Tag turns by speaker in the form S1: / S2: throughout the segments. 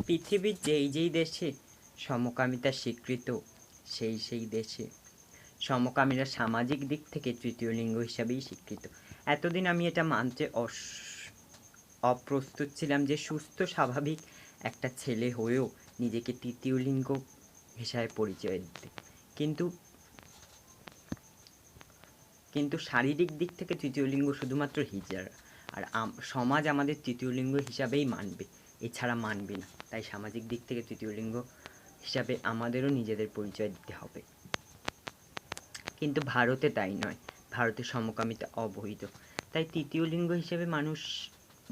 S1: পৃথিবীর যেই দেশে সমকামিতা স্বীকৃত, সেই দেশে সমকামীরা সামাজিক দিক থেকে তৃতীয় লিঙ্গ হিসাবেই স্বীকৃত। এতদিন আমি এটা মানতে অপ্রস্তুত ছিলাম যে সুস্থ স্বাভাবিক একটা ছেলে হয়েও নিজেকে তৃতীয় লিঙ্গ হিসাবে পরিচয় দিতে। কিন্তু শারীরিক দিক থেকে তৃতীয় লিঙ্গ শুধুমাত্র হিজড়া, আর সমাজ আমাদের তৃতীয় লিঙ্গ হিসাবেই মানবে, এছাড়া মানবে না। তাই সামাজিক দিক থেকে তৃতীয় লিঙ্গ হিসাবে আমাদেরও নিজেদের পরিচয় দিতে হবে। কিন্তু ভারতে তাই নয়, ভারতে সমকামিতা অবৈধ। তাই তৃতীয় লিঙ্গ হিসেবে মানুষ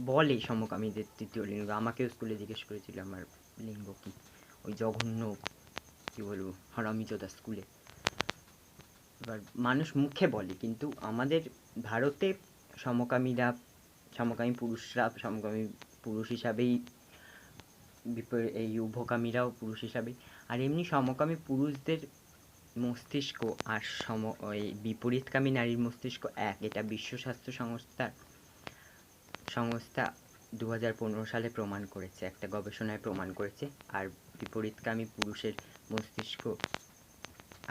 S1: বলে সমকামীদের তৃতীয় লিঙ্গ। আমাকেও স্কুলে জিজ্ঞেস করেছিল আমার লিঙ্গ কি, ওই জঘন্য কী বলবো হারামিচোদা স্কুলে। এবার মানুষ মুখে বলে, কিন্তু আমাদের ভারতে সমকামী পুরুষরা সমকামী পুরুষ হিসাবেই, এই উভকামীরাও পুরুষ হিসাবেই। আর এমনি সমকামী পুরুষদের মস্তিষ্ক আর ওই বিপরীতকামী নারীর মস্তিষ্ক এক, এটা বিশ্ব স্বাস্থ্য সংস্থা 2015 সালে প্রমাণ করেছে, একটা গবেষণায় প্রমাণ করেছে। আর বিপরীতকামী পুরুষের মস্তিষ্ক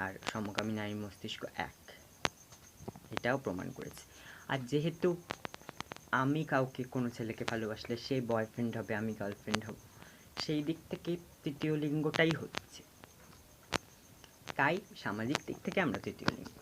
S1: আর সমকামী নারীর মস্তিষ্ক এক, এটাও প্রমাণ করেছে। আর যেহেতু আমি কাউকে, কোনো ছেলেকে ভালোবাসলে সে বয়ফ্রেন্ড হবে, আমি গার্লফ্রেন্ড হব, সেই দিক থেকে তৃতীয় লিঙ্গটাই হচ্ছে। তাই সামাজিক দিক থেকে আমরা তৃতীয় লিঙ্গ।